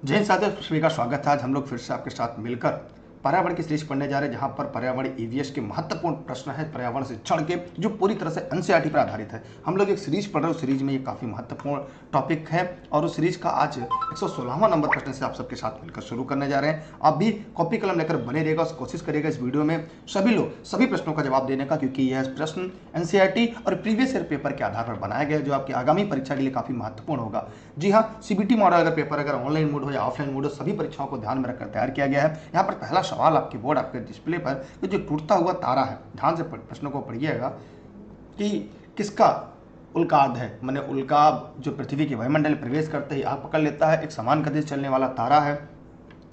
जय हिंद साथियों, सभी का स्वागत है। आज हम लोग फिर से आपके साथ मिलकर पर्यावरण की सीरीज पढ़ने जा रहे हैं, जहां पर पर्यावरण ईवीएस के महत्वपूर्ण प्रश्न है पर्यावरण से चढ़ के, जो पूरी तरह से एनसीईआरटी पर आधारित है। हम लोग एक सीरीज पढ़ रहे हैं, उस सीरीज में ये काफी महत्वपूर्ण टॉपिक है और उस सीरीज का आज 116वां नंबर प्रश्न से आप सबके साथ मिलकर शुरू करने जा रहे हैं। आप भी कॉपी कलम लेकर बने रहेगा, कोशिश करिएगा इस वीडियो में सभी लोग सभी प्रश्नों का जवाब देने का, क्योंकि यह प्रश्न एनसीईआरटी और प्रीवियस ईयर पेपर के आधार पर बनाया गया है, जो आपकी आगामी परीक्षा के लिए काफी महत्वपूर्ण होगा। जी हाँ, सीबीटी मॉडल अगर पेपर अगर ऑनलाइन मोड हो या ऑफलाइन मोड हो, सभी परीक्षाओं को ध्यान में रखकर तैयार किया गया है। यहाँ पर पहला सवाल आपके बोर्ड आपके डिस्प्ले पर, कि जो टूटता हुआ तारा है, ध्यान से प्रश्नों को पढ़िएगा कि किसका उल्काब है। मैंने उल्काब जो पृथ्वी के वायुमंडल में प्रवेश करते ही आग पकड़ लेता है, एक समान गति से चलने वाला तारा है।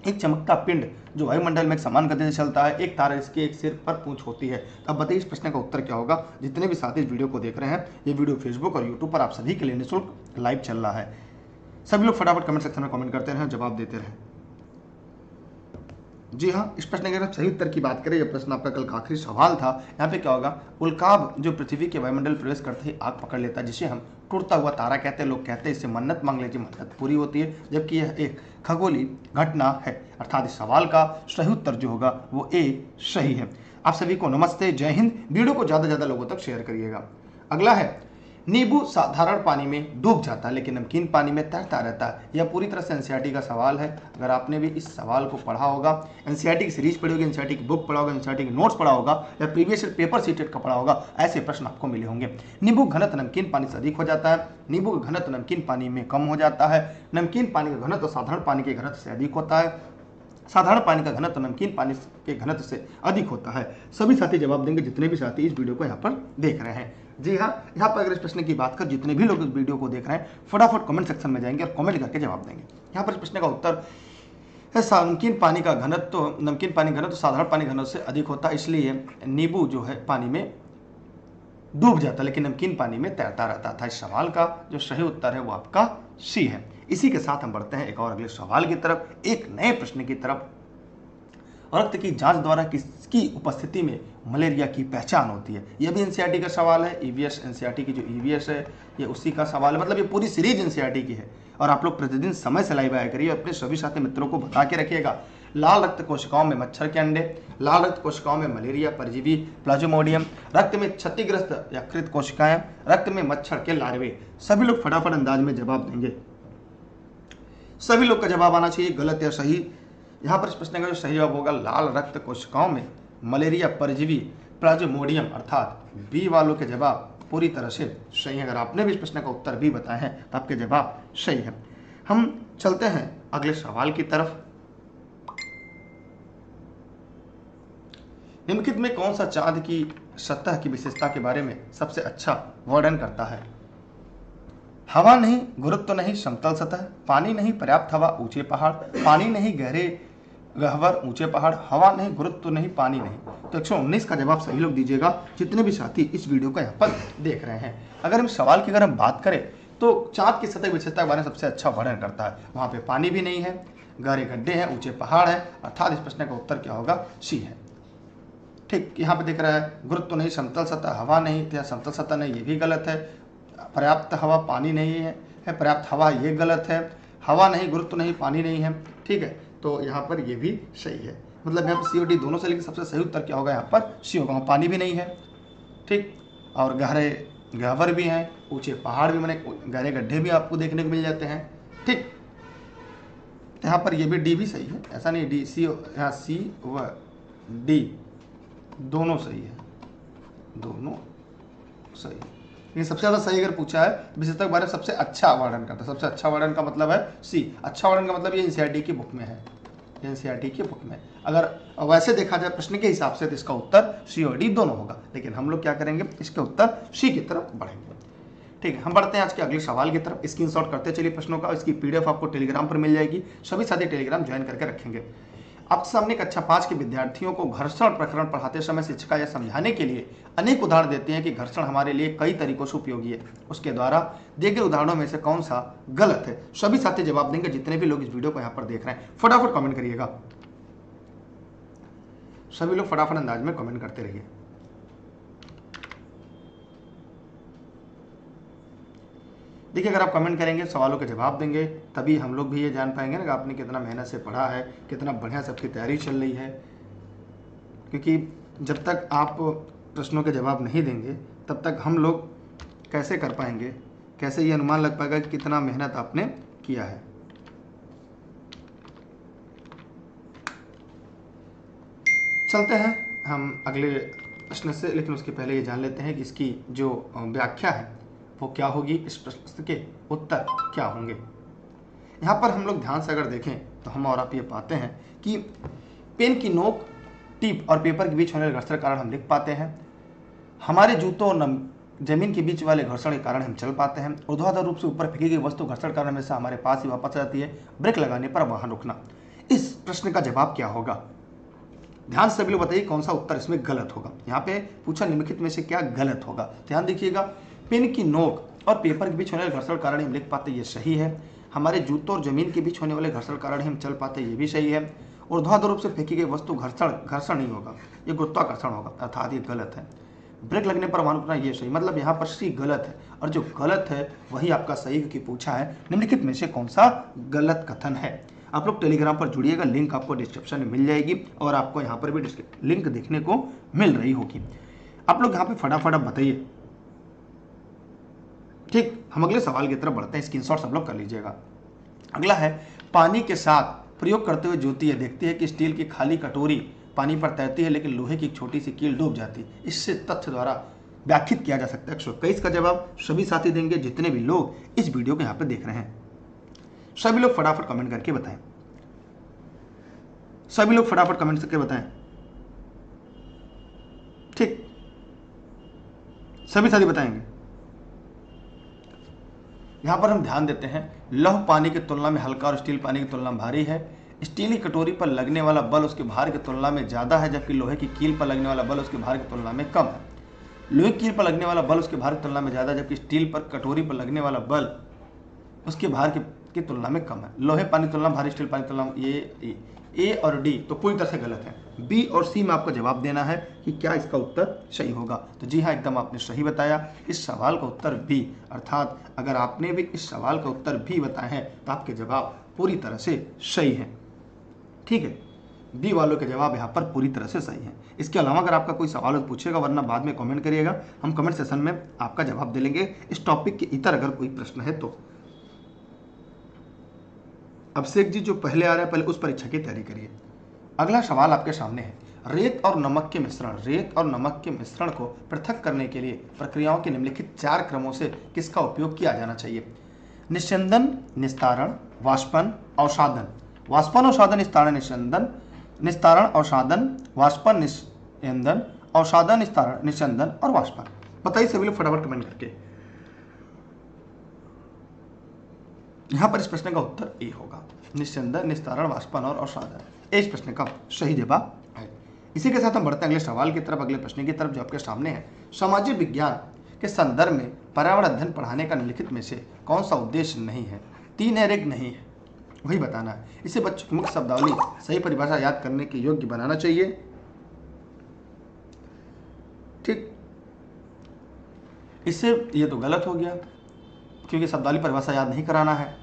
एक चमकता पिंड जो वायुमंडल में एक समान गति से चलता है, एक तारा इसके एक सिर पर पूंछ होती है। अब बताइए इस प्रश्न का उत्तर क्या होगा। जितने भी साथी इस वीडियो को देख रहे हैं, ये वीडियो फेसबुक और यूट्यूब पर आप सभी के लिए निःशुल्क लाइव चल रहा है। सभी लोग फटाफट कमेंट सेक्शन में कमेंट करते रहें, जवाब देते रहें। जी हाँ, इस प्रश्न के अगर सही उत्तर की बात करें, यह प्रश्न आपका कल का आखिरी सवाल था। यहाँ पे क्या होगा, उल्काब जो पृथ्वी के वायुमंडल प्रवेश करते ही आग पकड़ लेता है, जिसे हम टूटता हुआ तारा कहते हैं। लोग कहते हैं इससे मन्नत मांग लीजिए, मन्नत पूरी होती है, जबकि यह एक खगोलीय घटना है। अर्थात इस सवाल का सही उत्तर जो होगा वो ए सही है। आप सभी को नमस्ते, जय हिंद। वीडियो को ज़्यादा से ज़्यादा लोगों तक शेयर करिएगा। अगला है, नींबू साधारण पानी में डूब जाता है लेकिन नमकीन पानी में तैरता रहता है। यह पूरी तरह से एनसीईआरटी का सवाल है। अगर आपने भी इस सवाल को पढ़ा होगा, एनसीईआरटी की सीरीज पढ़ी होगी, एनसीईआरटी की बुक पढ़ा होगा, एनसीईआरटी के नोट्स पढ़ा होगा, या प्रीवियस पेपर सीटेट का पढ़ा होगा, ऐसे प्रश्न आपको मिले होंगे। नींबू घनत्व नमकीन पानी से अधिक हो जाता है, नींबू का घनत्व नमकीन पानी में कम हो जाता है, नमकीन पानी का घनत्व साधारण पानी के घनत्व से अधिक होता है, साधारण पानी का घनत्व नमकीन पानी के घनत्व से अधिक होता है। सभी साथी जवाब देंगे, जितने भी साथी इस वीडियो को यहाँ पर देख रहे हैं। जी हाँ, यहाँ पर अगर इस प्रश्न की बात कर, जितने भी लोग इस वीडियो को देख रहे हैं, फटाफट कमेंट सेक्शन में जाएंगे और कमेंट करके जवाब देंगे। यहाँ पर इस प्रश्न का उत्तर है, नमकीन पानी का घनत्व, नमकीन पानी घनत्व साधारण पानी घनत्व से अधिक होता है, इसलिए नींबू जो है पानी में डूब जाता लेकिन नमकीन पानी में तैरता रहता था। इस सवाल का जो सही उत्तर है वो आपका सी है। इसी के साथ हम बढ़ते हैं एक और अगले सवाल की तरफ, एक नए प्रश्न की तरफ। रक्त की जांच द्वारा किसकी उपस्थिति में मलेरिया की पहचान होती है। यह भी एनसीईआरटी का सवाल है। ईवीएस एनसीईआरटी की जो ईवीएस है, ये उसी का सवाल है। मतलब ये पूरी सीरीज एनसीईआरटी की है और आप लोग प्रतिदिन समय से लाइव आया करिए। अपने सभी साथी मित्रों को बता के रखिएगा। लाल रक्त कोशिकाओं में मच्छर के अंडे, लाल रक्त कोशिकाओं में मलेरिया परजीवी प्लाज्मोडियम, रक्त में क्षतिग्रस्त यकृत कोशिकाएं, रक्त में मच्छर के लार्वे। सभी लोग फटाफट अंदाज में जवाब देंगे। सभी लोग का जवाब आना चाहिए, गलत या सही। यहाँ पर इस प्रश्न का जो सही जवाब होगा, लाल रक्त कोशिकाओं में मलेरिया परजीवी प्लाज्मोडियम, अर्थात बी वालों के जवाब पूरी तरह से सही है। अगर आपने भी इस प्रश्न का उत्तर भी बताया है तो आपके जवाब सही है। हम चलते हैं अगले सवाल की तरफ। निम्नलिखित में कौन सा चांद की सतह की विशेषता के बारे में सबसे अच्छा वर्णन करता है। हवा नहीं, गुरुत्व नहीं, समतल सतह, पानी नहीं, पर्याप्त हवा, ऊंचे पहाड़, पानी नहीं, गहरे गह्वर, ऊंचे पहाड़, हवा नहीं, गुरुत्व नहीं, पानी नहीं। तो 119 का जवाब सही लोग दीजिएगा, जितने भी साथी इस वीडियो को यहाँ पर देख रहे हैं। अगर हम सवाल की अगर हम बात करें तो चांद की सतह विशेषता के बारे में सबसे अच्छा वर्णन करता है। वहाँ पे पानी भी नहीं है, गहरे गड्ढे हैं, ऊंचे पहाड़ है, अर्थात इस प्रश्न का उत्तर क्या होगा, सी है। ठीक, यहाँ पे दिख रहा है गुरुत्व नहीं, समतल सतह, हवा नहीं या समतल सतह नहीं, ये भी गलत है। पर्याप्त हवा, पानी नहीं है, पर्याप्त हवा, ये गलत है। हवा नहीं, गुरुत्व नहीं, पानी नहीं है। ठीक है, तो यहाँ पर ये भी सही है। मतलब यहाँ पर सी और डी दोनों से, लेकिन सबसे सही उत्तर क्या होगा, यहाँ पर सी होगा। वहाँ पानी भी नहीं है, ठीक, और गहरे गह्वर भी हैं, ऊंचे पहाड़ भी, मैंने गहरे गड्ढे भी आपको देखने को मिल जाते हैं। ठीक, यहाँ पर ये भी डी भी सही है, ऐसा नहीं डी सी, यहाँ सी व डी दोनों सही है, दोनों सही। लेकिन सबसे ज़्यादा सही अगर पूछा है विशेषता के बारे में सबसे अच्छा वर्णन करता है, सबसे अच्छा वर्णन का मतलब है सी। अच्छा वर्णन का मतलब ये एनसीईआरटी की बुक में है, एनसीईआरटी की बुक में। अगर वैसे देखा जाए प्रश्न के हिसाब से तो इसका उत्तर सी और डी दोनों होगा, लेकिन हम लोग क्या करेंगे, इसके उत्तर सी की तरफ बढ़ेंगे। ठीक है, हम बढ़ते हैं आज के अगले सवाल की तरफ। स्क्रीनशॉट करते चलिए प्रश्नों का। इसकी पीडीएफ आपको टेलीग्राम पर मिल जाएगी। सभी साथी टेलीग्राम ज्वाइन करके रखेंगे। आपके सामने कक्षा 5 के विद्यार्थियों को घर्षण प्रकरण पढ़ाते समय शिक्षिका यह समझाने के लिए अनेक उदाहरण देते हैं कि घर्षण हमारे लिए कई तरीकों से उपयोगी है। उसके द्वारा दिए गए उदाहरणों में से कौन सा गलत है। सभी साथी जवाब देंगे, जितने भी लोग इस वीडियो को यहाँ पर देख रहे हैं। फटाफट कमेंट करिएगा, सभी लोग फटाफट अंदाज में कमेंट करते रहिए। देखिए, अगर आप कमेंट करेंगे, सवालों के जवाब देंगे, तभी हम लोग भी ये जान पाएंगे ना कि आपने कितना मेहनत से पढ़ा है, कितना बढ़िया सबकी तैयारी चल रही है। क्योंकि जब तक आप प्रश्नों के जवाब नहीं देंगे तब तक हम लोग कैसे कर पाएंगे, कैसे ये अनुमान लग पाएगा कि कितना मेहनत आपने किया है। चलते हैं हम अगले प्रश्न से, लेकिन उसके पहले ये जान लेते हैं कि इसकी जो व्याख्या है वो क्या होगी, इस प्रश्न के उत्तर क्या होंगे। यहाँ पर हम लोग ध्यान से अगर देखें तो हम और आप ये पाते हैं कि पेन की नोक, टिप और पेपर के बीच होने वाले घर्षण के कारण हम लिख पाते हैं। हमारे जूतों और जमीन के बीच वाले घर्षण के कारण हम चल पाते हैं। ऊर्ध्वाधर रूप से ऊपर फेंकी गई वस्तु घर्षण के कारण हमेशा हमारे पास ही वापस आ जाती है। ब्रेक लगाने पर वाहन रुकना। इस प्रश्न का जवाब क्या होगा? ध्यान से सभी लोग बताइए कौन सा उत्तर इसमें गलत होगा। यहाँ पे पूछा निम्नलिखित में से क्या गलत होगा। ध्यान देखिएगा, पेन की नोक और पेपर के बीच होने वाले घर्षण कारण हम लिख पाते, ये सही है। हमारे जूतों और जमीन के बीच होने वाले घर्षण कारण हम चल पाते, ये भी सही है। ऊर्ध्वाधर रूप से फेंकी गई वस्तु घर्षण नहीं होगा, ये गुरुत्वाकर्षण होगा, अर्थात ये गलत है। ब्रेक लगने पर वाहन रुकना, ये सही, मतलब यहाँ पर सी गलत है और जो गलत है वही आपका सही, क्योंकि पूछा है निम्नलिखित में से कौन सा गलत कथन है। आप लोग टेलीग्राम पर जुड़िएगा, लिंक आपको डिस्क्रिप्शन में मिल जाएगी और आपको यहाँ पर भी लिंक देखने को मिल रही होगी। आप लोग यहाँ पे फटाफट बताइए। ठीक, हम अगले सवाल की तरफ बढ़ते हैं, स्क्रीनशॉट सब लोग कर लीजिएगा। अगला है, पानी के साथ प्रयोग करते हुए ज्योति यह देखती है कि स्टील की खाली कटोरी पानी पर तैरती है लेकिन लोहे की एक छोटी सी कील डूब जाती है। इससे तथ्य द्वारा व्याख्यात किया जा सकता है। 121 का जवाब सभी साथी देंगे जितने भी लोग इस वीडियो को यहाँ पे देख रहे हैं। सभी लोग फटाफट कमेंट करके बताएं, सभी लोग फटाफट कमेंट करके बताएं। ठीक, सभी साथी बताएंगे। यहां पर हम ध्यान देते हैं, लौह पानी की तुलना में हल्का और स्टील पानी की तुलना में भारी है। स्टील की कटोरी पर लगने वाला बल उसके भार की तुलना में ज्यादा है, जबकि लोहे की कील पर लगने वाला बल उसके भार की तुलना में कम है। लोहे की कील पर लगने वाला बल उसके भार की तुलना में ज्यादा है, जबकि स्टील पर कटोरी पर लगने वाला बल उसके भार की तुलना में कम है। लोहे पानी तुलना भारी, स्टील पानी तुलना, ये ए और डी तो पूरी तरह से गलत है। बी और सी में आपको जवाब देना है कि क्या इसका उत्तर सही होगा। तो जी हाँ, एकदम आपने सही बताया। इस सवाल का उत्तर बी, अर्थात अगर आपने भी इस सवाल का उत्तर बी बताया है तो आपके जवाब पूरी तरह से सही है। ठीक है, बी वालों के जवाब यहाँ पर पूरी तरह से सही है। इसके अलावा अगर आपका कोई सवाल पूछेगा, वरना बाद में कमेंट करिएगा, हम कमेंट सेशन में आपका जवाब दे लेंगे। इस टॉपिक के इतर अगर कोई प्रश्न है तो। अभिषेक जी जो पहले आ रहे हैं, पहले उस परीक्षा की तैयारी करिए। अगला सवाल आपके सामने है, रेत और नमक के मिश्रण, रेत और नमक के मिश्रण को पृथक करने के लिए प्रक्रियाओं के निम्नलिखित 4 क्रमों से किसका उपयोग किया जाना चाहिए? निस्यंदन, निस्तारण, वाष्पन, अवसादन। वाष्पन, अवसादन, निस्तारण, निस्यंदन, निस्तारण, अवसादन, वाष्पन, निस्यंदन, अवसादन, निस्तारण, निस्यंदन और वाष्पन। बताइए सभी लोग फटाफट कमेंट करके। यहां पर इस प्रश्न का उत्तर ए होगा, निस्यंदन, निस्तारण, वाष्पन और अवसादन। इस प्रश्न का सही जवाब है। इसी के साथ हम बढ़ते हैं अगले सवाल की तरफ, अगले प्रश्न की तरफ जो आपके सामने है। सामाजिक विज्ञान के संदर्भ में पर्यावरण अध्ययन पढ़ाने का निम्नलिखित में से कौन सा उद्देश्य नहीं है? 3 है, एक नहीं है, वही बताना है। इसे बच्चों की मुख्य शब्दावली सही परिभाषा याद करने के योग्य बनाना चाहिए। ठीक, इससे ये तो गलत हो गया क्योंकि शब्दावली परिभाषा याद नहीं कराना है।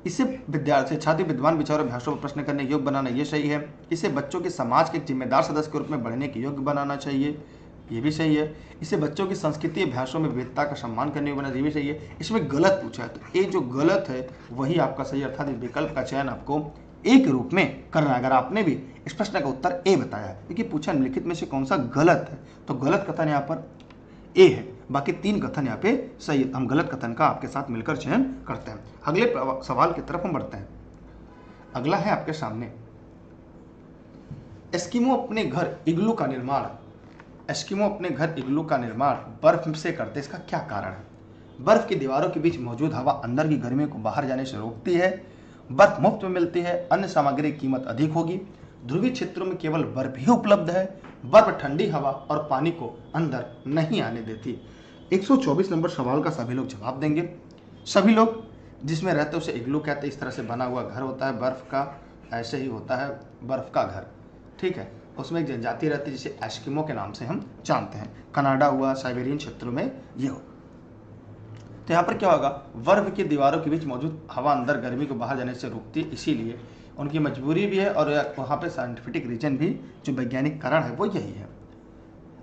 इसे विद्यार्थी छात्र विद्वान विचार और अभ्यासों पर प्रश्न करने के योग्य बनाना, ये सही है। इसे बच्चों के समाज के जिम्मेदार सदस्य के रूप में बढ़ने के योग्य बनाना चाहिए, ये भी सही है। इसे बच्चों की संस्कृति अभ्यासों में विविधता का सम्मान करने योग्य बनाना, ये भी सही है। इसमें गलत पूछा है तो ये जो गलत है वही आपका सही, अर्थात विकल्प का चयन आपको ए के रूप में करना है। अगर आपने भी इस प्रश्न का उत्तर ए बताया है, क्योंकि पूछा निम्नलिखित में से कौन सा गलत है, तो गलत कथन यहाँ पर ए है, बाकी 3 कथन यहाँ पे सही है। हम गलत कथन का आपके साथ मिलकर चयन करते हैं। अगले सवाल की तरफ हम बढ़ते हैं। अगला है आपके सामने, एस्किमो अपने घर इग्लू का निर्माण, एस्किमो अपने घर इग्लू का निर्माण बर्फ से करते, इसका क्या कारण है? बर्फ की दीवारों के बीच मौजूद हवा अंदर की गर्मी को बाहर जाने से रोकती है। बर्फ मुफ्त में मिलती है, अन्य सामग्री की कीमत अधिक होगी। ध्रुवीय क्षेत्रों में केवल बर्फ ही उपलब्ध है। बर्फ ठंडी हवा और पानी को अंदर नहीं आने देती। 124 नंबर सवाल का सभी लोग जवाब देंगे। सभी लोग जिसमें रहते हैं उसे इग्लू कहते हैं। इस तरह से बना हुआ घर होता है बर्फ का, ऐसे ही होता है बर्फ का घर। ठीक है, उसमें एक जनजाति रहती है जिसे एस्किमो के नाम से हम जानते हैं। कनाडा हुआ, साइबेरियन क्षेत्रों में ये हो। तो यहाँ पर क्या होगा, वर्ग की दीवारों के बीच मौजूद हवा अंदर गर्मी को बाहर जाने से रोकती है, इसीलिए उनकी मजबूरी भी है और वहाँ पे साइंटिफिक रीजन भी, जो वैज्ञानिक कारण है वो यही है।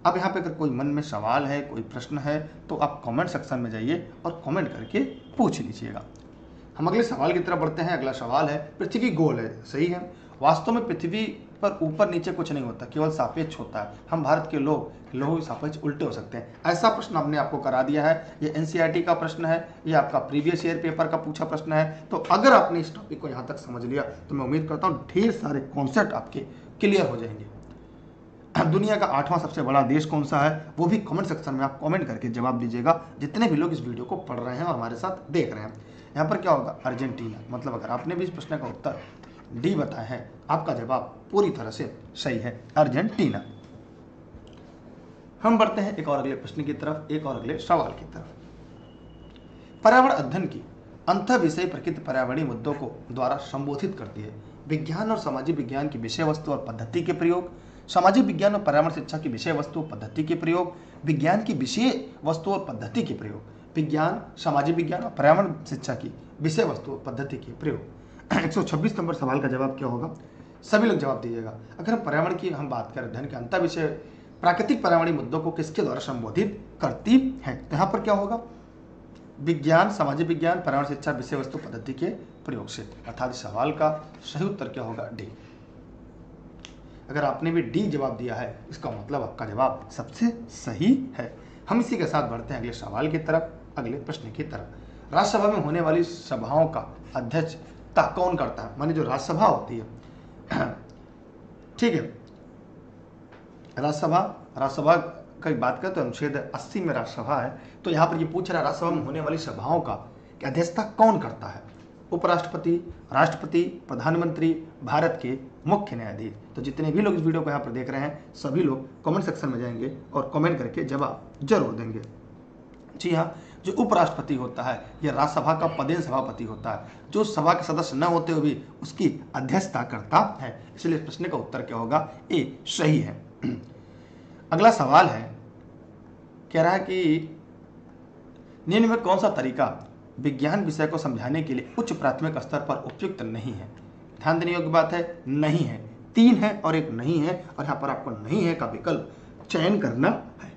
अब यहाँ पे अगर कोई मन में सवाल है, कोई प्रश्न है, तो आप कमेंट सेक्शन में जाइए और कमेंट करके पूछ लीजिएगा। हम अगले सवाल की तरफ बढ़ते हैं। अगला सवाल है, पृथ्वी गोल है, सही है। वास्तव में पृथ्वी पर ऊपर नीचे कुछ नहीं होता, केवल सापेक्ष होता है। हम भारत के लोग सापेक्ष उल्टे हो सकते हैं। ऐसा प्रश्न हमने आपको करा दिया है। ये एनसीईआरटी का प्रश्न है, ये आपका प्रीवियस ईयर पेपर का पूछा प्रश्न है। तो अगर आपने इस टॉपिक को यहाँ तक समझ लिया तो मैं उम्मीद करता हूँ ढेर सारे कॉन्सेप्ट आपके क्लियर हो जाएंगे। दुनिया का 8वां सबसे बड़ा देश कौन सा है, वो भी कमेंट सेक्शन में आप कमेंट करके जवाब दीजिएगा, जितने भी लोग इस वीडियो को पढ़ रहे हैं और हमारे साथ देख रहे हैं। यहाँ पर क्या होगा, अर्जेंटीना। मतलब अगर आपने भी इस प्रश्न का उत्तर डी बताया है, आपका जवाब पूरी तरह से सही है, अर्जेंटीना। हम बढ़ते हैं एक और अगले प्रश्न की तरफ, एक और अगले सवाल की तरफ। पर्यावरण अध्ययन की अंतः विषय प्रकृति पर्यावरणीय मुद्दों को द्वारा संबोधित करती है। विज्ञान और सामाजिक विज्ञान की विषय वस्तु और पद्धति के प्रयोग, सामाजिक विज्ञान और पर्यावरण शिक्षा की विषय वस्तु पद्धति के प्रयोग, विज्ञान की विषय वस्तु और पद्धति के प्रयोग, विज्ञान, सामाजिक विज्ञान और पर्यावरण शिक्षा की विषय वस्तु और पद्धति के प्रयोग। 126 नंबर सवाल का जवाब क्या होगा, सभी लोग जवाब दीजिएगा। अगर हम पर्यावरण की हम बात करें, अध्ययन के अंतर विषय प्राकृतिक पर्यावरणीय मुद्दों को किसके द्वारा संबोधित करती है, तो यहाँ पर क्या होगा, विज्ञान, सामाजिक विज्ञान, पर्यावरण शिक्षा, विषय वस्तु पद्धति के प्रयोग से। अर्थात इस सवाल का सही उत्तर क्या होगा, डी। अगर आपने भी डी जवाब दिया है, इसका मतलब आपका जवाब सबसे सही है। हम इसी के साथ बढ़ते हैं अगले सवाल की तरफ, अगले प्रश्न की तरफ। राज्यसभा में होने वाली सभाओं का अध्यक्षता कौन करता है, माने जो राज्यसभा होती है, ठीक है, राज्यसभा की बात करें तो अनुच्छेद 80 में राज्यसभा है। तो यहाँ पर ये पूछ रहा है, राज्यसभा में होने वाली सभाओं का अध्यक्षता कौन करता है, उपराष्ट्रपति, राष्ट्रपति, प्रधानमंत्री, भारत के मुख्य न्यायाधीश। तो जितने भी लोग इस वीडियो को यहाँ पर देख रहे हैं, सभी लोग कमेंट सेक्शन में जाएंगे और कमेंट करके जवाब जरूर देंगे। जी हाँ, जो उपराष्ट्रपति होता है यह राज्यसभा का पदेन सभापति होता है, जो सभा के सदस्य न होते हुए भी उसकी अध्यक्षता करता है। इसलिए प्रश्न का उत्तर क्या होगा, ए सही है। अगला सवाल है, कह रहा है कि निम्न में कौन सा तरीका विज्ञान विषय को समझाने के लिए उच्च प्राथमिक स्तर पर उपयुक्त नहीं है। ध्यान देने योग्य बात है, नहीं है। 3 है और एक नहीं है, और यहाँ पर आपको नहीं है का विकल्प चयन करना है।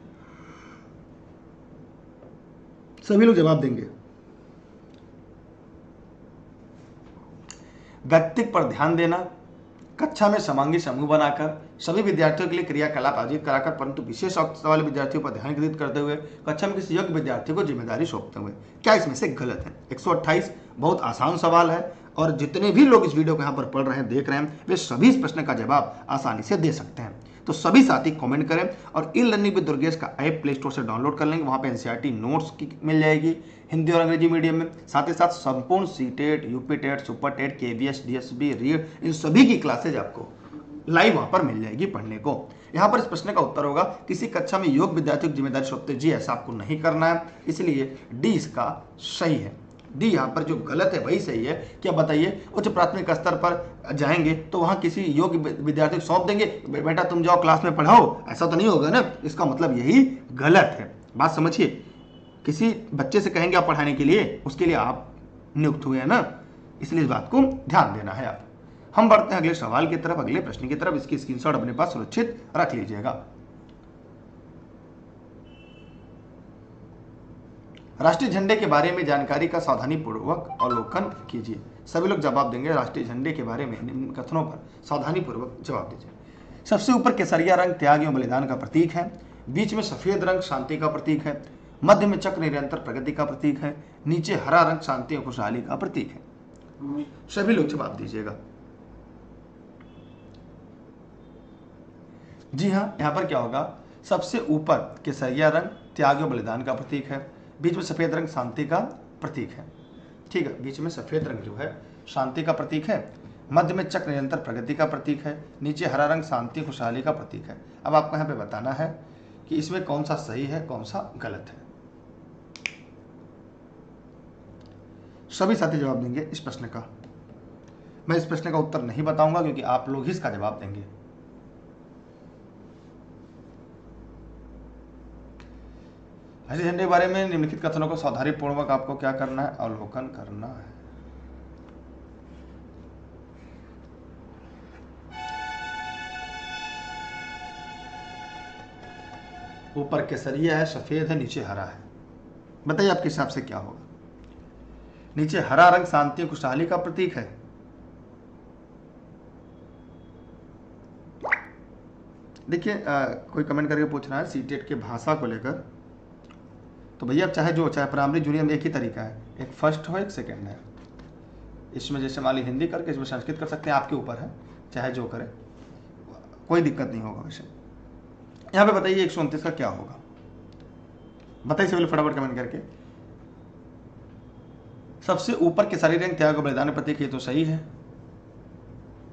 सभी लोग जवाब देंगे। व्यक्तित्व पर ध्यान देना, कक्षा में समांगी समूह बनाकर सभी विद्यार्थियों के लिए क्रियाकलाप आयोजित कराकर, परंतु विशेष आवश्यकता वाले विद्यार्थियों पर ध्यान केंद्रित करते हुए, कक्षा में किसी योग्य विद्यार्थी को जिम्मेदारी सौंपते हुए। क्या इसमें से गलत है। 128 बहुत आसान सवाल है और जितने भी लोग इस वीडियो को यहाँ पर पढ़ रहे हैं, देख रहे हैं, वे सभी इस प्रश्न का जवाब आसानी से दे सकते हैं। तो सभी साथी कमेंट करें और ई लर्निंग विद दुर्गेश का ऐप प्ले स्टोर से डाउनलोड कर लेंगे। वहाँ पे एनसीईआरटी नोट्स की मिल जाएगी हिंदी और अंग्रेजी मीडियम में, साथ ही साथ संपूर्ण CTET, UP TET, super TET, KVS, DSB, REET, इन सभी की क्लासेज आपको लाइव वहाँ पर मिल जाएगी पढ़ने को। यहाँ पर इस प्रश्न का उत्तर होगा, किसी कक्षा में योग विद्यार्थियों की जिम्मेदारी सौंपते। जी ऐसा आपको नहीं करना है, इसलिए डी इसका सही है। डी यहाँ पर जो गलत है वही सही है। क्या बताइए, उच्च प्राथमिक स्तर पर जाएंगे तो वहाँ किसी योग्य विद्यार्थी को सौंप देंगे, बेटा तुम जाओ क्लास में पढ़ाओ, ऐसा तो नहीं होगा ना। इसका मतलब यही गलत है। बात समझिए, किसी बच्चे से कहेंगे आप पढ़ाने के लिए, उसके लिए आप नियुक्त हुए हैं ना, इसलिए इस बात को ध्यान देना है आप। हम बढ़ते हैं अगले सवाल की तरफ, अगले प्रश्न की तरफ। इसकी स्क्रीनशॉट अपने पास सुरक्षित रख लीजिएगा। राष्ट्रीय झंडे के बारे में जानकारी का सावधानी पूर्वक अवलोकन कीजिए। सभी लोग जवाब देंगे। राष्ट्रीय झंडे के बारे में निम्न कथनों पर सावधानी पूर्वक जवाब दीजिए। सबसे ऊपर केसरिया रंग त्याग एवं बलिदान का प्रतीक है, बीच में सफेद रंग शांति का प्रतीक है, मध्य में चक्र निरंतर प्रगति का प्रतीक है, नीचे हरा रंग शांति और खुशहाली का प्रतीक है। सभी लोग जवाब दीजिएगा। जी हाँ, यहाँ पर क्या होगा, सबसे ऊपर केसरिया रंग त्याग एवं बलिदान का प्रतीक है, बीच में सफेद रंग शांति का प्रतीक है। ठीक है, बीच में सफेद रंग जो है शांति का प्रतीक है, मध्य में चक्र निरंतर प्रगति का प्रतीक है, नीचे हरा रंग शांति खुशहाली का प्रतीक है। अब आपको यहाँ पे बताना है कि इसमें कौन सा सही है, कौन सा गलत है। सभी साथी जवाब देंगे इस प्रश्न का। मैं इस प्रश्न का उत्तर नहीं बताऊंगा क्योंकि आप लोग ही इसका जवाब देंगे। हरे झंडे के बारे में निम्नलिखित कथनों को सावधानीपूर्वक आपको क्या करना है, अवलोकन करना है। ऊपर केसरिया है, सफेद है, नीचे हरा है। बताइए आपके हिसाब से क्या होगा। नीचे हरा रंग शांति और खुशहाली का प्रतीक है। देखिए कोई कमेंट करके पूछ रहा है सीटेट के भाषा को लेकर, तो भैया अब चाहे प्राइमरी जूनियर में एक ही तरीका है, एक फर्स्ट हो एक सेकेंड है। इसमें जैसे मान ली हिंदी करके इसमें संस्कृत कर सकते हैं, आपके ऊपर है, चाहे जो करे, कोई दिक्कत नहीं होगा। वैसे यहाँ पे बताइए 129 का क्या होगा, बताइए पहले फटाफट कमेंट करके। सबसे ऊपर के सारी रंग त्याग और बलिदान प्रतीक, ये तो सही है।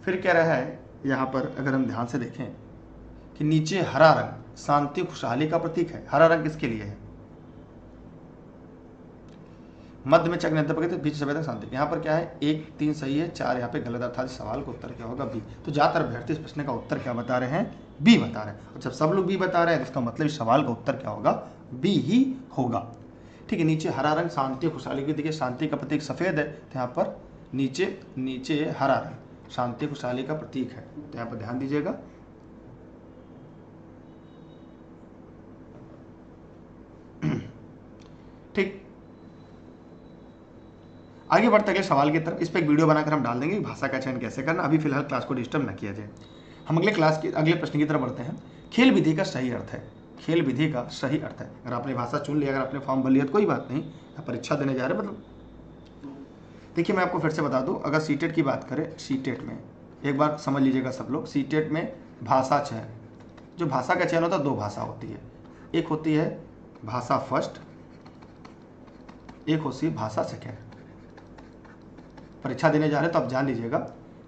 फिर कह रहा है यहाँ पर अगर हम ध्यान से देखें कि नीचे हरा रंग शांति खुशहाली का प्रतीक है। हरा रंग किसके लिए है? मध्य में चक्र प्रतीक, बीच सफेद शांति। यहाँ पर क्या है 1 3 सही है, 4 यहाँ पे गलत, अर्थात सवाल का उत्तर क्या होगा बी। तो ज्यादातर अभ्यर्थी इस प्रश्न का उत्तर क्या बता रहे हैं, बी बता रहे हैं। और जब सब लोग बी बता रहे हैं तो इसका मतलब इस सवाल का उत्तर क्या होगा, बी ही होगा। ठीक है, नीचे हरा रंग शांति खुशहाली की, देखिए शांति का प्रतीक सफेद है, तो यहाँ पर नीचे हरा रंग शांति खुशहाली का प्रतीक है, तो यहाँ पर ध्यान दीजिएगा। ठीक, आगे बढ़ते अगले सवाल की तरफ। इस पर एक वीडियो बनाकर हम डाल देंगे भाषा का चयन कैसे करना। अभी फिलहाल क्लास को डिस्टर्ब न किया जाए। हम अगले प्रश्न की तरफ बढ़ते हैं। खेल विधि का सही अर्थ है। खेल विधि का सही अर्थ है। अगर आपने भाषा चुन लिया, अगर आपने फॉर्म भर लिया तो कोई बात नहीं, परीक्षा देने जा रहे मतलब। देखिए मैं आपको फिर से बता दूं, अगर सीटेट की बात करें, सीटेट में एक बार समझ लीजिएगा सब लोग, सीटेट में भाषा चयन, जो भाषा का चयन होता है 2 भाषा होती है। एक होती है भाषा फर्स्ट, एक होती है भाषा सेकेंड। परीक्षा देने जा रहे हैं तो आप जान लीजिएगा,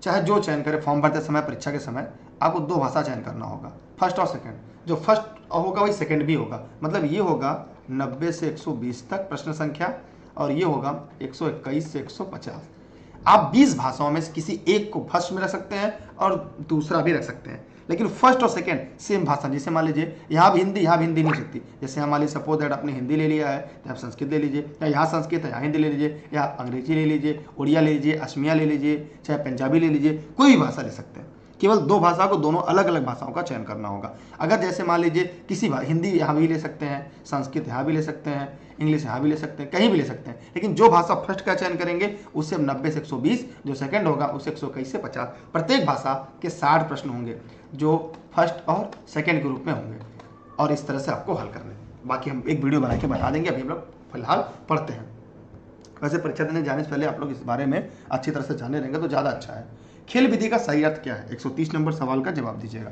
चाहे जो चयन करें फॉर्म भरते समय, परीक्षा के समय, आपको 2 भाषा चयन करना होगा, फर्स्ट और सेकेंड। जो फर्स्ट होगा वही सेकेंड भी होगा। मतलब ये होगा 90 से 120 तक प्रश्न संख्या, और ये होगा 121 से 150। आप 20 भाषाओं में से किसी एक को फर्स्ट में रख सकते हैं और दूसरा भी रख सकते हैं, लेकिन फर्स्ट और सेकेंड सेम भाषा। जैसे मान लीजिए यहाँ भी हिंदी, यहाँ भी हिंदी नहीं सकती। जैसे मान लीजिए सपोज दैट आपने हिंदी ले लिया है तो आप संस्कृत ले लीजिए, या यहाँ संस्कृत है यहाँ हिंदी ले लीजिए, या अंग्रेजी ले लीजिए, उड़िया ले लीजिए, असमिया ले लीजिए, चाहे पंजाबी ले लीजिए, कोई भी भाषा ले सकते हैं। केवल 2 भाषा को, दोनों अलग अलग भाषाओं का चयन करना होगा। अगर जैसे मान लीजिए किसी हिंदी यहाँ भी ले सकते हैं, संस्कृत यहाँ भी ले सकते हैं, इंग्लिश यहाँ भी ले सकते हैं, कहीं भी ले सकते हैं, लेकिन जो भाषा फर्स्ट का चयन करेंगे उससे 90 से 120, जो सेकंड होगा उससे 121 से 50। प्रत्येक भाषा के 60 प्रश्न होंगे जो फर्स्ट और सेकंड के रूप में होंगे, और इस तरह से आपको हल करने। बाकी हम एक वीडियो बना के बता देंगे, अभी हम लोग फिलहाल पढ़ते हैं। वैसे परीक्षा देने जाने से पहले आप लोग इस बारे में अच्छी तरह से जाने रहेंगे तो ज़्यादा अच्छा है। खेल विधि का सही अर्थ क्या है? 130 नंबर सवाल का जवाब दीजिएगा।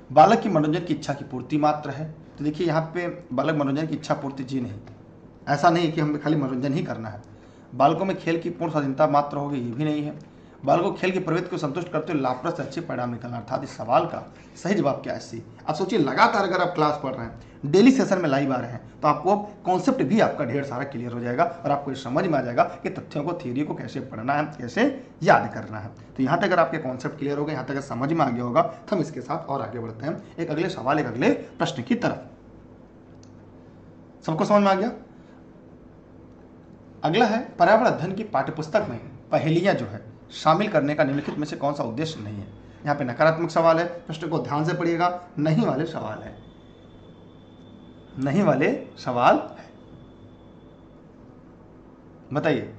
बालक की मनोरंजन की इच्छा की पूर्ति मात्र है। तो देखिए यहाँ पे बालक मनोरंजन की इच्छा पूर्ति जी नहीं, ऐसा नहीं कि हमें खाली मनोरंजन ही करना है। बालकों में खेल की पूर्ण स्वाधीनता मात्र होगी, ये भी नहीं है। बालकों को खेल की प्रवृत्ति को संतुष्ट करते हुए लाभप्रद से अच्छे परिणाम निकलना, अर्थात इस सवाल का सही जवाब क्या है? सी। आप सोचिए, लगातार अगर आप क्लास पढ़ रहे हैं, डेली सेशन में लाइव आ रहे हैं, तो आपको कॉन्सेप्ट भी आपका ढेर सारा क्लियर हो जाएगा और आपको समझ में आ जाएगा कि तथ्यों को, थ्योरी को कैसे पढ़ना है, कैसे याद करना है। तो यहाँ तक अगर आपके कॉन्सेप्ट क्लियर हो गए, यहाँ तक अगर समझ में आ गया होगा, तो हम इसके साथ और आगे बढ़ते हैं एक अगले सवाल, एक अगले प्रश्न की तरफ। सबको समझ में आ गया? अगला है पर्यावरण अध्ययन की पाठ्यपुस्तक में पहेलियां जो है शामिल करने का निम्नलिखित में से कौन सा उद्देश्य नहीं है? यहाँ पे नकारात्मक सवाल है, प्रश्न को ध्यान से पढ़िएगा। नहीं वाले सवाल है, नहीं वाले सवाल है, बताइए।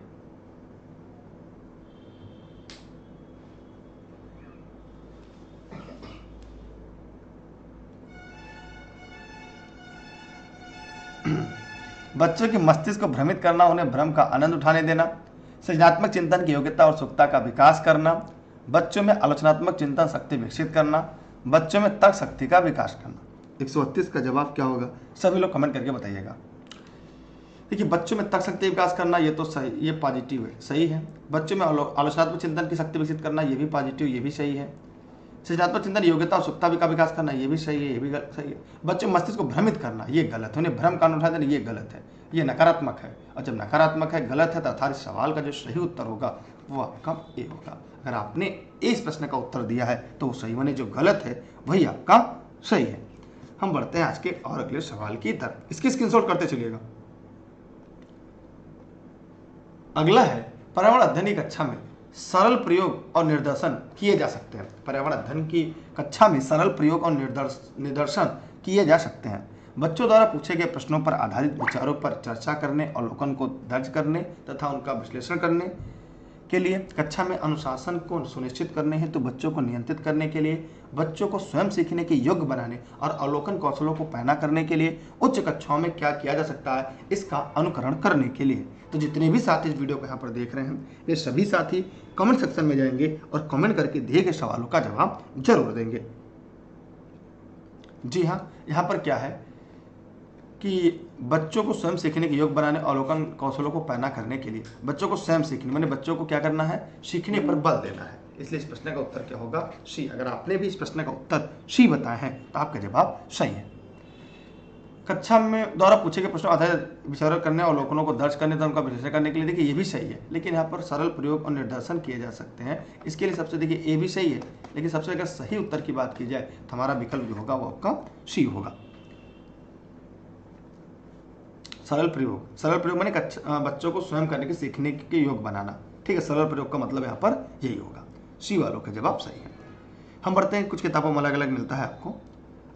बच्चों के मस्तिष्क को भ्रमित करना, उन्हें भ्रम का आनंद उठाने देना, सृजनात्मक चिंतन की योग्यता और उत्सुकता का विकास करना, बच्चों में आलोचनात्मक चिंतन शक्ति विकसित करना, बच्चों में तर्क शक्ति का विकास करना। 138 का जवाब क्या होगा? सभी लोग कमेंट करके बताइएगा। देखिए बच्चों में तर्क शक्ति विकास करना, ये तो सही, ये पॉजिटिव है, सही है। बच्चों में आलोचनात्मक चिंतन की शक्ति विकसित करना, ये भी पॉजिटिव, ये भी सही है। सृजनात्मक चिंतन योग्यता और उत्सुकता का विकास करना, ये भी सही है, ये भी सही है। बच्चों में मस्तिष्क को भ्रमित करना, ये गलत है, उन्हें भ्रम का आनंद उठा देना, ये गलत है, ये नकारात्मक है। और जब नकारात्मक है, गलत है, तो अर्थात इस सवाल का जो सही उत्तर होगा वो आपका ए होगा। अगर आपने इस प्रश्न का उत्तर दिया है तो वो सही, माने जो गलत है वही आपका सही है। हम बढ़ते हैं आज के और अगले सवाल की तरफ। इसकी स्क्रीनशॉट करते चलिएगा। अगला है पर्यावरण अध्ययन की कक्षा में सरल प्रयोग और निदर्शन किए जा सकते हैं। पर्यावरण अध्ययन की कक्षा में सरल प्रयोग और निदर्शन किए जा सकते हैं। बच्चों द्वारा पूछे गए प्रश्नों पर आधारित विचारों पर चर्चा करने, अवलोकन को दर्ज करने तथा उनका विश्लेषण करने के लिए, कक्षा में अनुशासन को सुनिश्चित करने हेतु तो बच्चों को नियंत्रित करने के लिए, बच्चों को स्वयं सीखने के योग्य बनाने और अवलोकन कौशलों को पैना करने के लिए उच्च कक्षाओं में क्या किया जा सकता है, इसका अनुकरण करने के लिए। तो जितने भी साथी इस वीडियो को यहाँ पर देख रहे हैं, ये सभी साथी कमेंट सेक्शन में जाएंगे और कमेंट करके दिए गए सवालों का जवाब जरूर देंगे। जी हाँ, यहाँ पर क्या है कि बच्चों को स्वयं सीखने के योग्य बनाने, अवलोकन कौशलों को पैना करने के लिए बच्चों को स्वयं सीखने, माने बच्चों को क्या करना है, सीखने पर बल देना है। इसलिए इस प्रश्न का उत्तर क्या होगा, सी। अगर आपने भी इस प्रश्न का उत्तर सी बताया है तो आपका जवाब सही है। कक्षा में द्वारा पूछे गए प्रश्नों आधारित विचार करने, अवलोकनों को दर्ज करने तथा उनका विश्लेषण करने के लिए, देखिए ये भी सही है, लेकिन यहाँ पर सरल प्रयोग और निदर्शन किए जा सकते हैं। इसके लिए सबसे देखिए ए भी सही है, लेकिन सबसे अगर सही उत्तर की बात की जाए तो हमारा विकल्प जो होगा वो आपका सी होगा। सरल प्रयोग माने बच्चों को स्वयं करने के सीखने के योग बनाना। ठीक है, सरल प्रयोग का मतलब यहाँ पर यही होगा। सी वालों का जवाब सही है। हम बढ़ते हैं, कुछ किताबों में अलग अलग मिलता है आपको।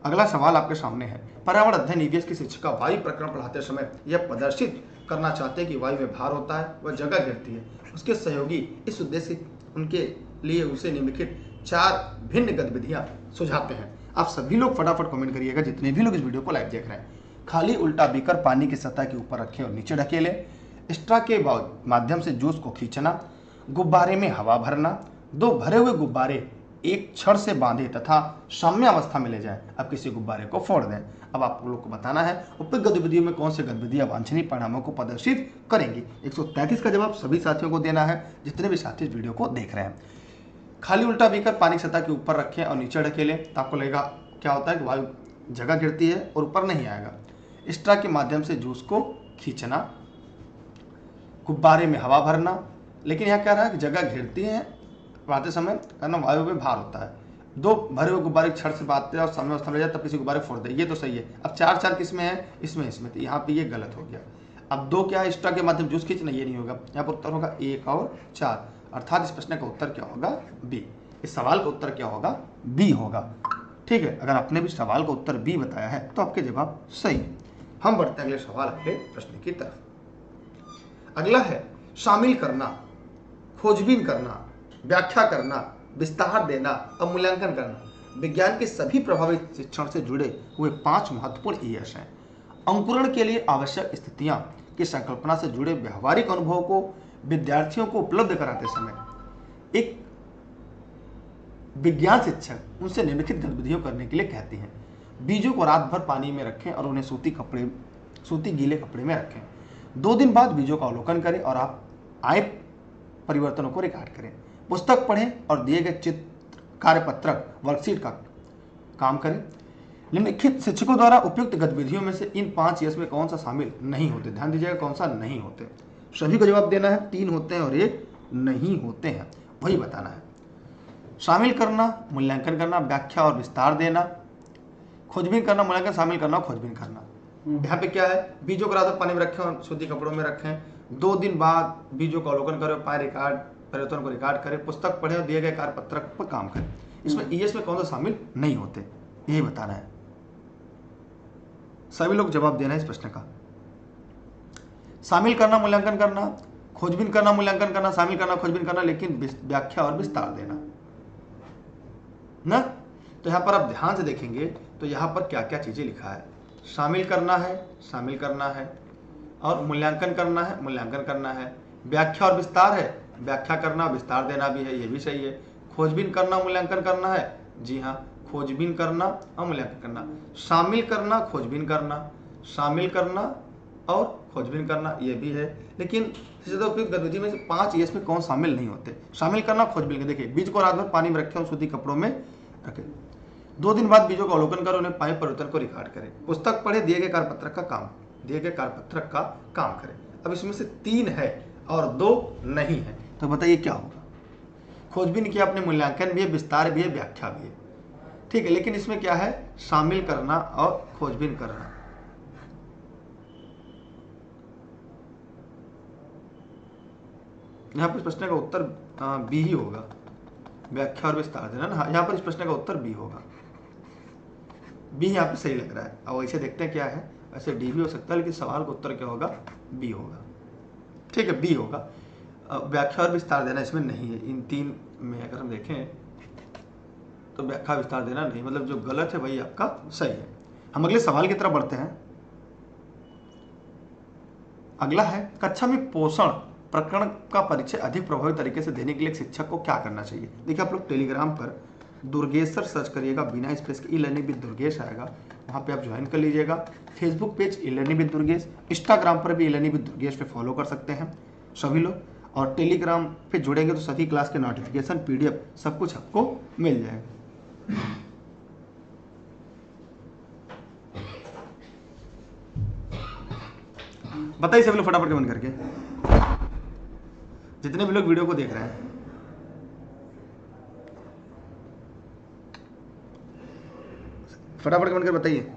अगला सवाल आपके सामने है, पर्यावरण अध्ययन ईवीएस की शिक्षिका वायु प्रकरण पढ़ाते समय यह प्रदर्शित करना चाहते हैं कि वायु में भार होता है, वह जगह गिरती है। उसके सहयोगी इस उद्देश्य उनके लिए उसे निम्नलिखित 4 भिन्न गतिविधियां सुझाते हैं। आप सभी लोग फटाफट कमेंट करिएगा, जितने भी लोग इस वीडियो को लाइव देख रहे हैं। खाली उल्टा बीकर पानी की सतह के ऊपर रखें और नीचे ढकेले, स्ट्रा के माध्यम से जूस को खींचना, गुब्बारे में हवा भरना, 2 भरे हुए गुब्बारे एक छड़ से बांधे तथा साम्यावस्था में ले जाएं। अब किसी गुब्बारे को फोड़ दें। अब आप लोग को बताना है उपयुक्त गतिविधियों में कौन सी गतिविधियां वांछनीय परिणामों को प्रदर्शित करेंगी। 133 का जवाब सभी साथियों को देना है, जितने भी साथी इस वीडियो को देख रहे हैं। खाली उल्टा बीकर पानी की सतह के ऊपर रखें और नीचे ढकेले, तो आपको लगेगा क्या होता है कि वायु जगह गिरती है और ऊपर नहीं आएगा। स्ट्रा के माध्यम से जूस को खींचना, गुब्बारे में हवा भरना, लेकिन यहाँ कह रहा है कि जगह घिरती है पढ़ाते समय, करना वायु में भार होता है। 2 भरे हुए गुब्बारे छड़ से बांधते और साम्य अवस्था में ले जाए तब किसी गुब्बारे फोड़ दे, ये तो सही है। अब 4 किस में है, इसमें तो यहाँ पे ये गलत हो गया। अब 2 क्या है, स्ट्रा के माध्यम जूस खींचना, ये नहीं होगा। यहाँ पर उत्तर होगा 1 और 4, अर्थात इस प्रश्न का उत्तर क्या होगा, बी। इस सवाल का उत्तर क्या होगा, बी होगा। ठीक है, अगर आपने भी सवाल का उत्तर बी बताया है तो आपके जवाब सही है। हम बढ़ते हैं अगले सवाल, अगले प्रश्न की तरफ। अगला है शामिल करना, खोजबीन करना, व्याख्या करना, विस्तार देना और मूल्यांकन करना विज्ञान के सभी प्रभावित शिक्षण से जुड़े हुए 5 महत्वपूर्ण ईएस हैं। अंकुरण के लिए आवश्यक स्थितियां की संकल्पना से जुड़े व्यवहारिक अनुभवों को विद्यार्थियों को उपलब्ध कराते समय एक विज्ञान शिक्षक उनसे निम्नलिखित गतिविधियों करने के लिए कहते हैं। बीजों को रात भर पानी में रखें और उन्हें सूती गीले कपड़े में रखें। 2 दिन बाद बीजों का अवलोकन करें और आप आए परिवर्तनों को रिकॉर्ड करें। पुस्तक पढ़ें और दिए गए चित्र, कार्यपत्रक, वर्कशीट का काम करें। निम्नलिखित शिक्षकों द्वारा उपयुक्त गतिविधियों में से इन 5 यस में कौन सा शामिल नहीं होते, ध्यान दीजिएगा कौन सा नहीं होते। सभी को जवाब देना है, 3 होते हैं और 1 नहीं होते हैं, वही बताना है। शामिल करना, मूल्यांकन करना, व्याख्या और विस्तार देना, खोजबीन करना, मूल्यांकन, शामिल करना और खोजबीन करना। यहाँ पे क्या है, बीजों को रात भर पानी में रखें और सूती कपड़ों में रखें। 2 दिन बाद बीजों का अवलोकन करें, पाए रिकॉर्ड परिवर्तन को रिकॉर्ड करें, पुस्तक पढ़ें और दिए गए कार्यपत्रक पर काम करें। इसमें ईएस में कौन सा शामिल नहीं होते, यही बताना है। सभी लोग जवाब देना है इस प्रश्न का। शामिल करना, मूल्यांकन करना, खोजबीन करना, मूल्यांकन करना, शामिल करना, खोजबीन करना, लेकिन व्याख्या और विस्तार देना ना। तो यहाँ पर आप ध्यान से देखेंगे तो यहाँ पर क्या क्या चीजें लिखा है। शामिल करना है और मूल्यांकन करना है, मूल्यांकन करना है। व्याख्या और विस्तार है, व्याख्या करना, विस्तार देना भी है, ये भी सही है। खोजबीन करना, मूल्यांकन करना है, जी हाँ, खोजबीन करना और मूल्यांकन करना। शामिल करना, खोजबीन करना, शामिल करना और खोजबीन करना, ये भी है। लेकिन उपयुक्त गतिविधि में से 5 यस में कौन शामिल नहीं होते। शामिल करना, खोजबीन करना, देखिए बीज को रात भर पानी में रखें और सूती कपड़ों में रखें। 2 दिन बाद बीजों का अवलोकन करें, उन्हें पाए परिवर्तन को रिकॉर्ड करें। पुस्तक पढ़े, दिए गए कार्यपत्रक का काम करें। अब इसमें से 3 है और 2 नहीं है, तो बताइए क्या होगा। खोजबीन किया आपने, मूल्यांकन भी है, विस्तार भी है, व्याख्या भी है। ठीक है, लेकिन इसमें क्या है, शामिल करना और खोजबीन करना। यहाँ पर इस प्रश्न का उत्तर बी ही होगा, व्याख्या और विस्तार देना ना। यहाँ पर इस प्रश्न का उत्तर बी होगा, बी यहाँ पे सही लग रहा है। अब ऐसे देखते हैं क्या है, ऐसे डी भी हो सकता है, लेकिन सवाल का उत्तर क्या होगा, बी होगा। ठीक है, बी होगा। व्याख्या और विस्तार देना इसमें नहीं है। इन तीन में अगर हम देखें तो व्याख्या विस्तार देना नहीं, मतलब जो गलत है वही आपका सही है। हम अगले सवाल की तरफ बढ़ते हैं। अगला है, कक्षा में पोषण प्रकरण का परिचय अधिक प्रभावी तरीके से देने के लिए शिक्षक को क्या करना चाहिए। देखिए, आप लोग टेलीग्राम पर दुर्गेश सर सर्च करिएगा, बिना स्पेस के, ई लर्निंग विद दुर्गेश आएगा, वहाँ पे आप ज्वाइन कर लीजिएगा। Facebook page E learning with Durgesh, Instagram पर भी ई लर्निंग विद दुर्गेश पे फॉलो कर सकते हैं सभी लोग, और टेलीग्राम पे जुड़ेंगे तो सभी क्लास के नोटिफिकेशन, पीडीएफ सब कुछ आपको मिल जाएगा। बताइए सभी लोग फटाफट कमेंट करके, जितने भी लोग वीडियो को देख रहे हैं। फटाफट कमेंट कर बताइए।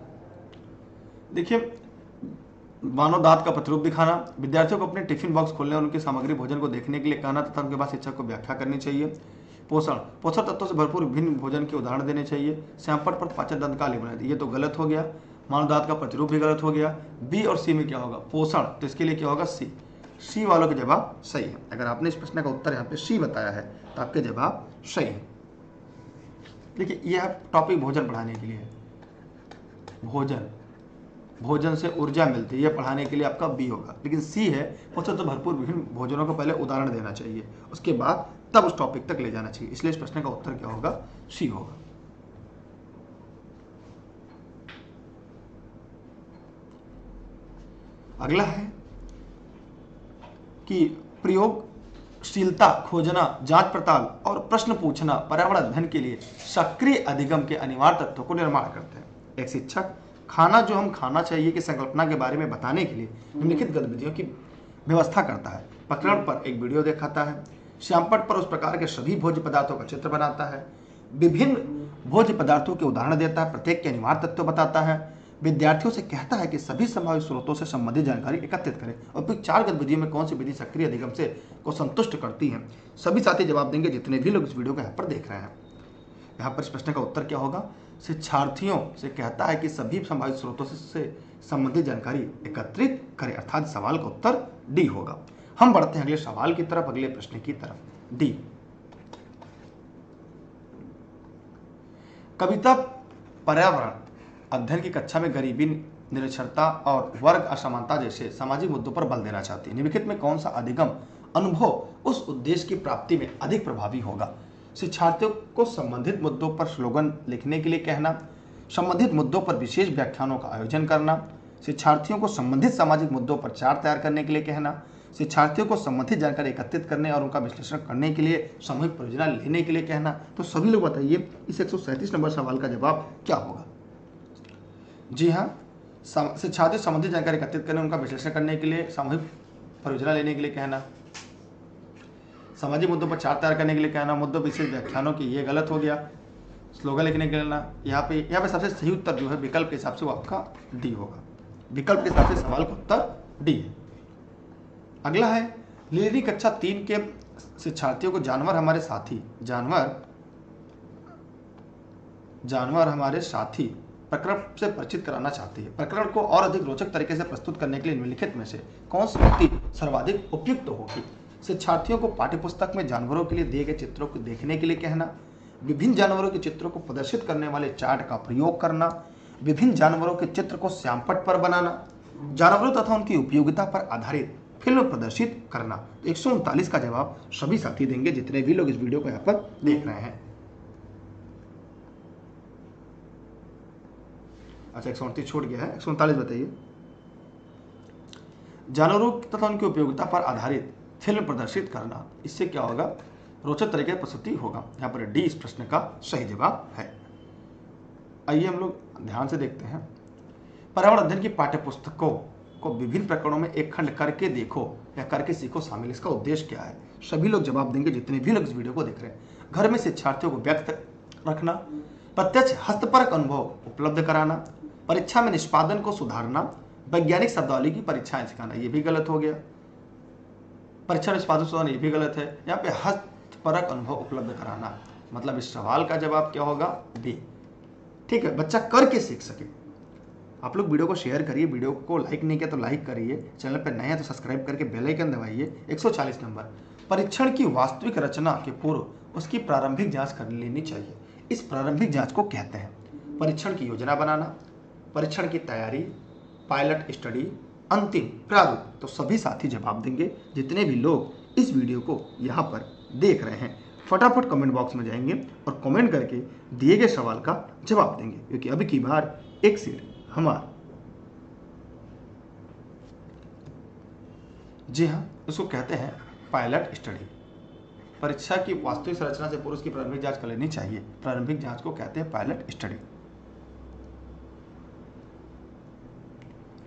देखिए, मानव दांत का प्रतिरूप दिखाना, विद्यार्थियों को अपने टिफिन बॉक्स खोलने और उनकी सामग्री भोजन को देखने के लिए कहना तथा उनके बाद शिक्षक को व्याख्या करनी चाहिए। पोषण तत्वों से भरपूर विभिन्न भोजन के उदाहरण देने चाहिए। श्यामपट्ट पर पाचन दंत काली बना दी, ये तो गलत हो गया। मानव दांत का प्रतिरूप भी गलत हो गया। बी और सी में क्या होगा, पोषण, तो इसके लिए क्या होगा, सी। सी वालों के जवाब सही है। अगर आपने इस प्रश्न का उत्तर यहाँ पे सी बताया है तो आपके जवाब सही है। देखिए, यह टॉपिक भोजन पढ़ाने के लिए है। भोजन से ऊर्जा मिलती है, यह पढ़ाने के लिए आपका बी होगा। लेकिन सी है, पोषण तो भरपूर विभिन्न भोजनों को पहले उदाहरण देना चाहिए, उसके बाद तब उस टॉपिक तक ले जाना चाहिए। इसलिए इस प्रश्न का उत्तर क्या होगा, सी होगा। अगला है कि प्रयोगशीलता खोजना, जांच पड़ताल और प्रश्न पूछना पर्यावरण अध्ययन के लिए सक्रिय अधिगम के अनिवार्य तत्वों को निर्माण करते हैं। एक शिक्षक खाना जो हम खाना चाहिए की संकल्पना के बारे में बताने के लिए निम्नलिखित गतिविधियों की व्यवस्था करता है। प्रकरण पर एक वीडियो दिखाता है, श्यामपट्ट पर उस प्रकार के सभी भोज्य पदार्थों का चित्र बनाता है, विभिन्न भोज्य पदार्थों के उदाहरण देता है, प्रत्येक के अनिवार्य तत्व बताता है, विद्यार्थियों से कहता है कि सभी संभावित स्रोतों से संबंधित जानकारी एकत्रित करें। और फिर 4 गतिविधियों में कौन सी विधि सक्रिय अधिगम से को संतुष्ट करती है। सभी साथी जवाब देंगे जितने भी लोग इस वीडियो को यहाँ पर देख रहे हैं। यहाँ पर इस प्रश्न का उत्तर क्या होगा, शिक्षार्थियों से कहता है कि सभी संभावित स्रोतों से संबंधित जानकारी एकत्रित करें, अर्थात सवाल का उत्तर डी होगा। हम बढ़ते हैं अगले सवाल की तरफ, अगले प्रश्न की तरफ। डी, कविता पर्यावरण अध्ययन की कक्षा में गरीबी, निरक्षरता और वर्ग असमानता जैसे सामाजिक मुद्दों पर बल देना चाहती है। निम्नलिखित में कौन सा अधिगम अनुभव उस उद्देश्य की प्राप्ति में अधिक प्रभावी होगा। शिक्षार्थियों को संबंधित मुद्दों पर स्लोगन लिखने के लिए कहना, संबंधित मुद्दों पर विशेष व्याख्यानों का आयोजन करना, शिक्षार्थियों को संबंधित सामाजिक मुद्दों पर चार्ट तैयार करने के लिए कहना, शिक्षार्थियों को संबंधित जानकारी एकत्रित करने और उनका विश्लेषण करने के लिए सामूहिक परियोजना लेने के लिए कहना। तो सभी लोग बताइए इस 137 नंबर सवाल का जवाब क्या होगा। जी हाँ, शिक्षार्थी संबंधित जानकारी एकत्रित करने, उनका विश्लेषण करने के लिए सामूहिक परियोजना लेने के लिए कहना, सामाजिक मुद्दों पर चार्ट तैयार करने के लिए कहना, मुद्दों विशेष व्याख्यानों की, ये गलत हो गया। स्लोगन लिखने के लिए ना, यहाँ पे सबसे सही उत्तर जो है विकल्प के हिसाब से वो आपका डी होगा। विकल्प के हिसाब से सवाल का उत्तर डी है। अगला है, लीलरी कक्षा 3 के शिक्षार्थियों को जानवर हमारे साथी प्रकरण से परिचित कराना चाहती है। प्रकरण को और अधिक रोचक तरीके से प्रस्तुत करने के लिए निम्नलिखित में से कौन सी युक्ति सर्वाधिक उपयुक्त होगी। शिक्षार्थियों को पाठ्यपुस्तक में जानवरों के लिए दिए गए चित्रों को देखने के लिए कहना, विभिन्न जानवरों के चित्रों को प्रदर्शित करने वाले चार्ट का प्रयोग करना, विभिन्न जानवरों के चित्र को श्यामपट्ट पर बनाना, जानवरों तथा उनकी उपयोगिता पर आधारित फिल्म प्रदर्शित करना। 139 का जवाब सभी साथी देंगे जितने भी लोग इस वीडियो को यहाँ पर देख रहे हैं। अच्छा, 138 छूट गया है, 139 बताइए। जानवरों तथा उनकी उपयोगिता पर आधारित फिल्म प्रदर्शित करना, इससे क्या होगा, रोचक तरीके से प्रस्तुति होगा। यहाँ पर डी इस प्रश्न का सही जवाब है। आइए हम लोग ध्यान से देखते हैं। पर्यावरण अध्ययन की पाठ्यपुस्तकों को विभिन्न प्रकरणों में एक खंड करके देखो या करके सीखो शामिल, इसका उद्देश्य क्या है। सभी लोग जवाब देंगे जितने भी लोग इस वीडियो को देख रहे हैं। घर में शिक्षार्थियों को व्यक्त रखना, प्रत्यक्ष हस्तपरक अनुभव उपलब्ध कराना, परीक्षा में निष्पादन को सुधारना, वैज्ञानिक शब्दावली की परीक्षाएं सिखाना, ये भी गलत हो गया। परीक्षा निष्पादन सुधारना ये भी गलत है। यहाँ पे हस्तपरक अनुभव उपलब्ध कराना, मतलब इस सवाल का जवाब क्या होगा? बी। ठीक है, बच्चा करके सीख सके। आप लोग वीडियो को शेयर करिए, वीडियो को लाइक नहीं किया तो लाइक करिए, चैनल पर नए हैं तो सब्सक्राइब करके बेल आइकन दबाइए। 140 नंबर, परीक्षण की वास्तविक रचना के पूर्व उसकी प्रारंभिक जांच कर लेनी चाहिए। इस प्रारंभिक जांच को कहते हैं परीक्षण की योजना बनाना, परीक्षण की तैयारी, पायलट स्टडी, अंतिम प्रारूप। तो सभी साथी जवाब देंगे, जितने भी लोग इस वीडियो को यहाँ पर देख रहे हैं फटाफट कमेंट बॉक्स में जाएंगे और कमेंट करके दिए गए सवाल का जवाब देंगे, क्योंकि अभी की बार एक सीट हमारा। जी हाँ, उसको कहते हैं पायलट स्टडी। परीक्षा की वास्तविक संरचना से पूर्व उसकी प्रारंभिक जांच कर लेनी चाहिए। प्रारंभिक जांच को कहते हैं पायलट स्टडी।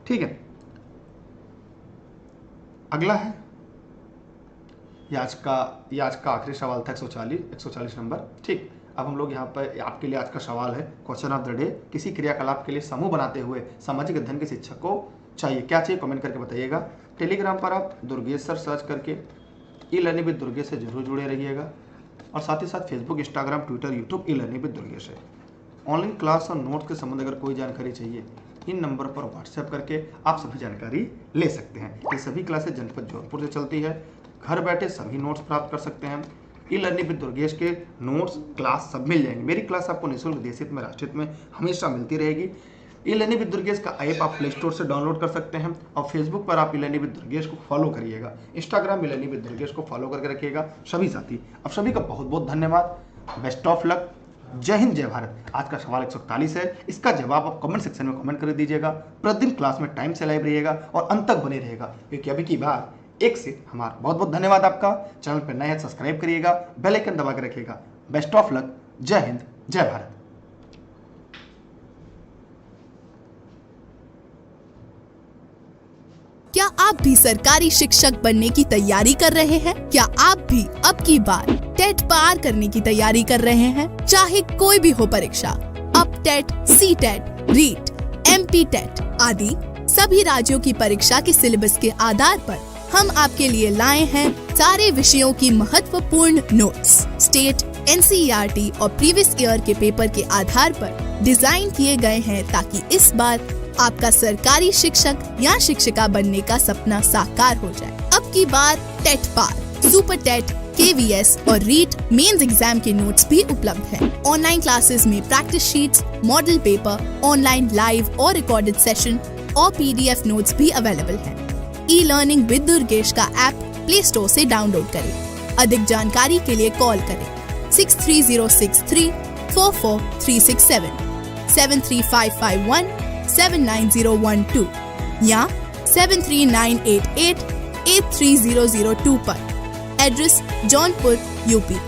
ठीक है, अगला है आज का आखिरी सवाल था 140 नंबर। ठीक, अब हम लोग यहाँ पर आपके लिए आज का सवाल है क्वेश्चन ऑफ द डे। किसी क्रियाकलाप के लिए समूह बनाते हुए सामाजिक अध्ययन के शिक्षक को चाहिए, क्या चाहिए कमेंट करके बताइएगा। टेलीग्राम पर आप दुर्गेश सर सर्च करके ई लर्निंग विद दुर्गेश से जरूर जुड़े रहिएगा, और साथ ही साथ Facebook, Instagram, Twitter, YouTube e learning with Durgesh है। ऑनलाइन क्लास और नोट्स के संबंध अगर कोई जानकारी चाहिए, इन नंबर पर व्हाट्सएप करके आप सभी जानकारी ले सकते हैं। ये सभी क्लासेस जनपद जौनपुर से चलती है, घर बैठे सभी नोट्स प्राप्त कर सकते हैं। ई लर्निंग विद दुर्गेश के नोट्स, क्लास सब मिल जाएंगे। मेरी क्लास आपको निःशुल्क देशित में राष्ट्रित में हमेशा मिलती रहेगी। ई लर्निंग विद दुर्गेश का ऐप आप प्ले स्टोर से डाउनलोड कर सकते हैं, और फेसबुक पर आप ई लर्निंग विद दुर्गेश को फॉलो करिएगा, Instagram E learning with Durgesh को फॉलो करके रखिएगा सभी साथी। अब सभी का बहुत बहुत धन्यवाद, बेस्ट ऑफ लक, जय हिंद जय भारत। आज का सवाल 141 है, इसका जवाब आप कमेंट सेक्शन में कमेंट कर दीजिएगा। प्रतिदिन क्लास में टाइम से लाइव रहिएगा और अंत तक बने रहेगा, क्योंकि अभी की बार एक सीट हमारा। बहुत बहुत धन्यवाद आपका। चैनल पर नए हैं सब्सक्राइब करिएगा, बेल आइकन दबा के रखिएगा। बेस्ट ऑफ लक, जय हिंद जय भारत। क्या आप भी सरकारी शिक्षक बनने की तैयारी कर रहे हैं? क्या आप भी अब की बार टेट पार करने की तैयारी कर रहे हैं? चाहे कोई भी हो परीक्षा, अब TET, C TET, REET, MP TET आदि सभी राज्यों की परीक्षा के सिलेबस के आधार पर हम आपके लिए लाए हैं सारे विषयों की महत्वपूर्ण नोट्स। स्टेट, NCERT और प्रीवियस ईयर के पेपर के आधार पर डिजाइन किए गए हैं, ताकि इस बार आपका सरकारी शिक्षक या शिक्षिका बनने का सपना साकार हो जाए। अब की बार टेट पार, सुपर टेट, KVS और रीट मेंस एग्जाम के नोट्स भी उपलब्ध हैं। ऑनलाइन क्लासेस में practice sheets, model paper, online live और रिकॉर्डेड सेशन और PDF नोट्स भी अवेलेबल हैं। ई लर्निंग विद दुर्गेश का ऐप प्ले स्टोर से डाउनलोड करें। अधिक जानकारी के लिए कॉल करें 63063 44367, 73551 79012 या 73988 83002 पर। Address Jaunpur, UP।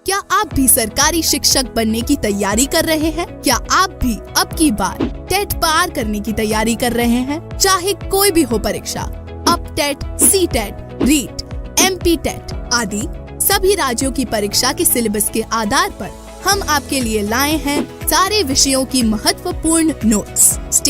क्या आप भी सरकारी शिक्षक बनने की तैयारी कर रहे हैं? क्या आप भी अब की बार टेट पार करने की तैयारी कर रहे हैं? चाहे कोई भी हो परीक्षा, अब TET, C TET, REET, MP TET आदि सभी राज्यों की परीक्षा के सिलेबस के आधार पर हम आपके लिए लाए हैं सारे विषयों की महत्वपूर्ण नोट्स।